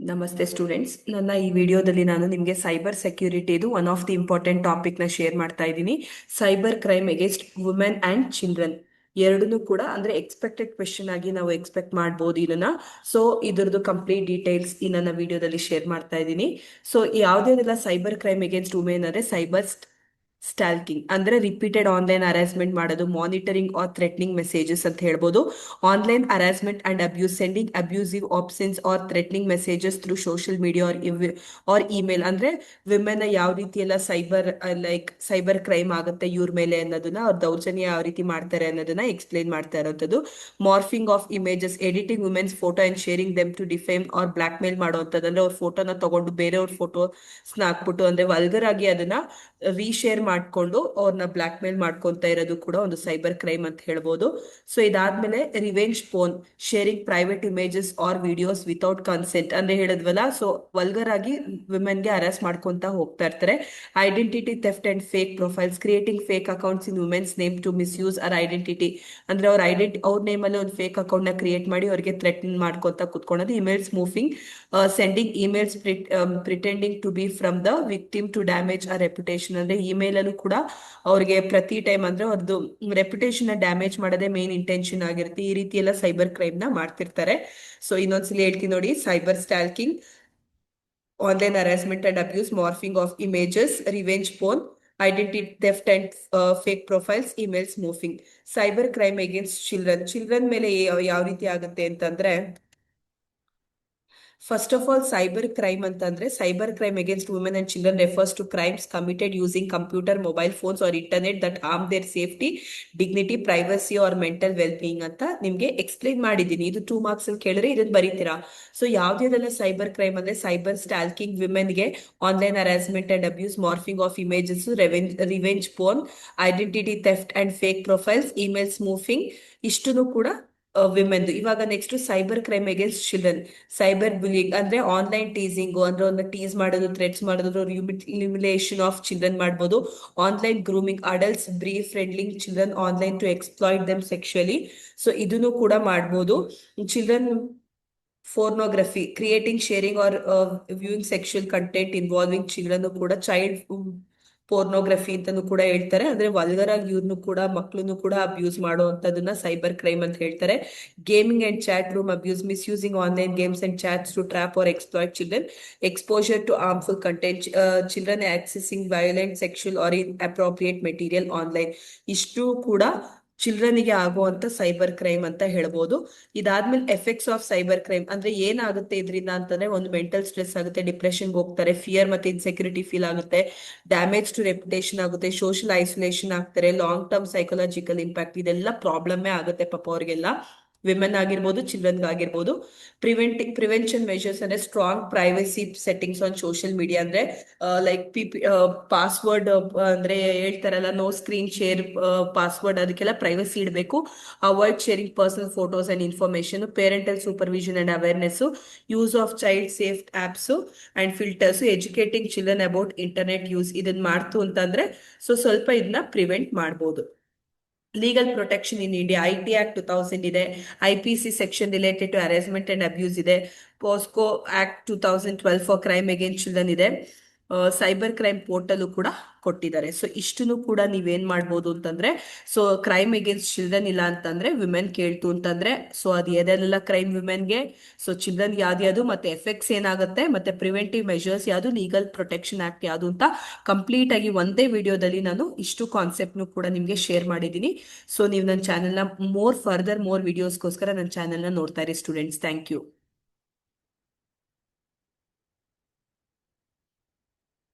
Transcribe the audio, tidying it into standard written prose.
ನಮಸ್ತೆ ಸ್ಟೂಡೆಂಟ್ಸ್. ನನ್ನ ಈ ವಿಡಿಯೋದಲ್ಲಿ ನಾನು ನಿಮಗೆ ಸೈಬರ್ ಸೆಕ್ಯೂರಿಟಿದು ಒನ್ ಆಫ್ ದಿ ಇಂಪಾರ್ಟೆಂಟ್ ಟಾಪಿಕ್ನ ಶೇರ್ ಮಾಡ್ತಾ ಇದ್ದೀನಿ. Cyber crime against women and children ಎರಡನ್ನೂ ಕೂಡ ಅಂದರೆ ಎಕ್ಸ್ಪೆಕ್ಟೆಡ್ ಕ್ವೆಶನ್ ಆಗಿ ನಾವು ಎಕ್ಸ್ಪೆಕ್ಟ್ ಮಾಡ್ಬೋದು ಇದನ್ನ. ಸೊ ಇದ್ರದ್ದು ಕಂಪ್ಲೀಟ್ ಡೀಟೇಲ್ಸ್ ಈ ನನ್ನ ವಿಡಿಯೋದಲ್ಲಿ ಶೇರ್ ಮಾಡ್ತಾ ಇದ್ದೀನಿ. ಸೊ ಯಾವುದೇನೆಲ್ಲ ಸೈಬರ್ ಕ್ರೈಮ್ ಅಗೇನ್ಸ್ಟ್ ವುಮೆನ್ ಅಂದರೆ ಸೈಬರ್ ಸ್ಟಾಲ್ಕಿಂಗ್ ಅಂದ್ರೆ ರಿಪೀಟೆಡ್ ಆನ್ಲೈನ್ ಹರಾಸ್ಮೆಂಟ್ ಮಾಡೋದು, ಮಾನಿಟರಿಂಗ್ ಆರ್ ಥ್ರೆಟ್ನಿಂಗ್ ಮೆಸೇಜಸ್ ಅಂತ ಹೇಳ್ಬೋದು. Online harassment and abuse, sending abusive options or threatening messages through social media or email. ಅಂದ್ರೆ ವಿಮೆನ್ ಯಾವ ರೀತಿ ಎಲ್ಲ ಸೈಬರ್ ಕ್ರೈಮ್ ಆಗುತ್ತೆ ಇವ್ರ ಮೇಲೆ ಅನ್ನೋದನ್ನ, ಅವ್ರ ದೌರ್ಜನ್ಯ ಯಾವ ರೀತಿ ಮಾಡ್ತಾರೆ ಅನ್ನೋದನ್ನ ಎಕ್ಸ್ಪ್ಲೈನ್ ಮಾಡ್ತಾ ಇರೋಂಥದ್ದು. Morphing of images, editing women's photo and sharing them to defame or blackmail ಮಾಡುವಂಥದ್ದು. ಅಂದ್ರೆ ಅವ್ರ ಫೋಟೋನ ತಗೊಂಡು ಬೇರೆಯವ್ರ ಫೋಟೋಸ್ನ ಹಾಕ್ಬಿಟ್ಟು ಅಂದ್ರೆ ವಲ್ಗರ್ ಆಗಿ ಅದನ್ನ ರೀಶೇರ್ ಮಾಡ್ಕೊಂಡು ಅವ್ರನ್ನ ಬ್ಲಾಕ್ ಮೇಲ್ ಮಾಡ್ಕೊಂತ ಇರೋದು ಕೂಡ ಒಂದು ಸೈಬರ್ ಕ್ರೈಮ್ ಅಂತ ಹೇಳ್ಬೋದು. ಸೊ ಇದಾದ್ಮೇಲೆ revenge porn, sharing private images or videos without consent ಅಂದ್ರೆ ಹೇಳಿದ್ವಲ್ಲ. ಸೊ ವಲ್ಗರ್ ಆಗಿ ವಿಮೆನ್ಗೆ ಹರಾಸ್ ಮಾಡ್ಕೊಂತ ಹೋಗ್ತಾ ಇರ್ತಾರೆ. Identity theft and fake profiles, creating fake accounts in women's name to misuse ಅವರ್ ಐಡೆಂಟಿಟಿ. ಅಂದ್ರೆ ಅವ್ರ ನೇಮ್ ಅಲ್ಲಿ ಒಂದು ಫೇಕ್ ಅಕೌಂಟ್ ನ ಕ್ರಿಯೇಟ್ ಮಾಡಿ ಅವ್ರಿಗೆ ಥ್ರೆಟ್ನ್ ಮಾಡ್ಕೊಂತ ಕುತ್ಕೊಳ್ಳೋದು. Email spoofing, sending emails pretending to be from the victim to damage a reputation. ಅಂದ್ರೆ ಇಮೇಲ್ ಅಲ್ಲೂ ಕೂಡ ಅವ್ರಿಗೆ ಪ್ರತಿ ಟೈಮ್ ಅಂದ್ರೆ ಅವ್ರದ್ದು ರೆಪ್ಯುಟೇಷನ್ ಡ್ಯಾಮೇಜ್ ಮಾಡೋದೇ ಮೇನ್ ಇಂಟೆನ್ಷನ್ ಆಗಿರುತ್ತೆ. ಈ ರೀತಿ ಎಲ್ಲ ಸೈಬರ್ ಕ್ರೈಮ್ ನ ಮಾಡ್ತಿರ್ತಾರೆ. ಸೊ ಇನ್ನೊಂದ್ಸಲಿ ಹೇಳ್ತೀನಿ ನೋಡಿ: cyber stalking, online harassment and abuse, morphing of images, revenge porn, identity theft and fake profiles, email spoofing. Cyber crime against children ಮೇಲೆ ಯಾವ ರೀತಿ ಆಗುತ್ತೆ ಅಂತಂದ್ರೆ, first of all cyber crime ಅಂತಂದ್ರೆ cyber crime against women and children refers to crimes committed using computer, mobile phones or internet that harm their safety, dignity, privacy or mental well being ಅಂತ ನಿಮ್ಗೆ explain ಮಾಡಿದ್ದೀನಿ. ಇದು 2 marks ಅಲ್ಲಿ ಕೇಳಿದ್ರೆ ಇದನ್ನ ಬರೀತೀರಾ. So ಯಾವ್ದೇದೆಲ್ಲ ಸೈಬರ್ ಕ್ರೈಮ್ ಅಂದ್ರೆ ಸೈಬರ್ ಸ್ಟಾಲ್ಕಿಂಗ್, ವಿಮೆನ್ಗೆ online harassment and abuse, morphing of images, revenge porn, identity theft and fake profiles, email spoofing, ಇಷ್ಟನ್ನು ಕೂಡ ವಿಮೆನ್. ಇವಾಗ next cyber crime against children, cyber bullying ಅಂದ್ರೆ ಆನ್ಲೈನ್ ಟೀಸಿಂಗ್, ಅಂದ್ರೆ ಒಂದು tease ಮಾಡೋದು, threats ಮಾಡೋದು, ಲ್ಯೂಮಿಲೇಷನ್ ಆಫ್ ಚಿಲ್ಡ್ರನ್ ಮಾಡ್ಬೋದು. Online grooming, adults befriending children online to exploit them sexually. So ಇದನ್ನು ಕೂಡ ಮಾಡ್ಬೋದು. Children ಫೋರ್ನೋಗ್ರಫಿ, creating, sharing or viewing sexual content involving children ಕೂಡ ಚೈಲ್ಡ್ ಪೋರ್ನೋಗ್ರಫಿ ಅಂತಾನು ಕೂಡ ಹೇಳ್ತಾರೆ. ಅಂದ್ರೆ ವಲ್ಗರ್ ಆಗಿ ಇವ್ರನ್ನು ಕೂಡ ಮಕ್ಕಳನ್ನು ಕೂಡ ಅಬ್ಯೂಸ್ ಮಾಡುವಂತದನ್ನ ಸೈಬರ್ ಕ್ರೈಮ್ ಅಂತ ಹೇಳ್ತಾರೆ. Gaming and chat room abuse, misusing online games and chats to trap or exploit children, exposure to harmful content, children accessing violent, sexual or inappropriate material online. ಇಷ್ಟು ಕೂಡ ಚಿಲ್ಡ್ರನ್ಗೆ ಆಗುವಂತ cyber crime ಅಂತ ಹೇಳ್ಬೋದು. ಇದಾದ್ಮೇಲೆ effects of cyber crime ಅಂದ್ರೆ ಏನಾಗುತ್ತೆ ಇದರಿಂದ ಅಂತಂದ್ರೆ, ಒಂದು ಮೆಂಟಲ್ ಸ್ಟ್ರೆಸ್ ಆಗುತ್ತೆ, ಡಿಪ್ರೆಷನ್ಗೆ ಹೋಗ್ತಾರೆ, ಫಿಯರ್ ಮತ್ತೆ ಇನ್ಸೆಕ್ಯೂರಿಟಿ ಫೀಲ್ ಆಗುತ್ತೆ, ಡ್ಯಾಮೇಜ್ ಟು ರೆಪ್ಯುಟೇಷನ್ ಆಗುತ್ತೆ, ಸೋಷಿಯಲ್ ಐಸೋಲೇಷನ್ ಆಗ್ತಾರೆ, ಲಾಂಗ್ ಟರ್ಮ್ ಸೈಕಲಾಜಿಕಲ್ ಇಂಪ್ಯಾಕ್ಟ್, ಇದೆಲ್ಲ ಪ್ರಾಬ್ಲಮ್ಮೇ ಆಗುತ್ತೆ ಪಾಪ ಅವ್ರಿಗೆಲ್ಲ, ವಿಮೆನ್ ಆಗಿರ್ಬೋದು, ಚಿಲ್ಡ್ರನ್ ಆಗಿರ್ಬೋದು. ಪ್ರಿವೆನ್ಷನ್ ಮೆಷರ್ಸ್ ಅಂದ್ರೆ strong privacy settings on social media. ಅಂದ್ರೆ ಪಾಸ್ವರ್ಡ್ ಅಂದ್ರೆ ಹೇಳ್ತಾರಲ್ಲ, ನೋ ಸ್ಕ್ರೀನ್ ಶೇರ್ ಪಾಸ್ವರ್ಡ್, ಅದಕ್ಕೆಲ್ಲ ಪ್ರೈವಸಿ ಇಡಬೇಕು. Avoid sharing personal photos and information, parental supervision and awareness, use of child safe apps and filters, educating children about internet use. ಇದನ್ನ ಮಾಡ್ತು ಅಂತಂದ್ರೆ so ಸ್ವಲ್ಪ ಇದನ್ನ ಪ್ರಿವೆಂಟ್ ಮಾಡ್ಬೋದು. Legal protection in India, IT act 2000 ಇದೆ, IPC section related to harassment and abuse ಇದೆ, POCSO act 2012 for crime against children ಇದೆ, cyber crime portal ಕೂಡ ಕೊಟ್ಟಿದ್ದಾರೆ. ಸೊ ಇಷ್ಟನ್ನು ಕೂಡ ನೀವೇನ್ ಮಾಡ್ಬೋದು ಅಂತಂದ್ರೆ, ಸೊ ಕ್ರೈಮ್ ಅಗೇನ್ಸ್ಟ್ ಚಿಲ್ಡ್ರನ್ ಇಲ್ಲ ಅಂತಂದ್ರೆ ವಿಮೆನ್ ಕೇಳ್ತು ಅಂತಂದ್ರೆ, ಸೊ ಅದು ಎದೆಲ್ಲ ಕ್ರೈಮ್ ವಿಮೆನ್ಗೆ, ಸೊ ಚಿಲ್ಡ್ರನ್ ಯಾವ್ದು, ಮತ್ತೆ ಎಫೆಕ್ಟ್ಸ್ ಏನಾಗುತ್ತೆ, ಮತ್ತೆ ಪ್ರಿವೆಂಟಿವ್ ಮೆಷರ್ಸ್ ಯಾವುದು, ಲೀಗಲ್ ಪ್ರೊಟೆಕ್ಷನ್ ಆಕ್ಟ್ ಯಾವುದು ಅಂತ ಕಂಪ್ಲೀಟ್ ಆಗಿ ಒಂದೇ ವಿಡಿಯೋದಲ್ಲಿ ನಾನು ಇಷ್ಟು ಕಾನ್ಸೆಪ್ಟ್ನು ಕೂಡ ನಿಮ್ಗೆ ಶೇರ್ ಮಾಡಿದ್ದೀನಿ. ಸೊ ನೀವು ನನ್ನ ಚಾನೆಲ್ನ ಮೋರ್ ವಿಡಿಯೋಸ್ಗೋಸ್ಕರ ನನ್ನ ಚಾನೆಲ್ನ ನೋಡ್ತಾ ಇರಿ ಸ್ಟೂಡೆಂಟ್ಸ್. Thank you.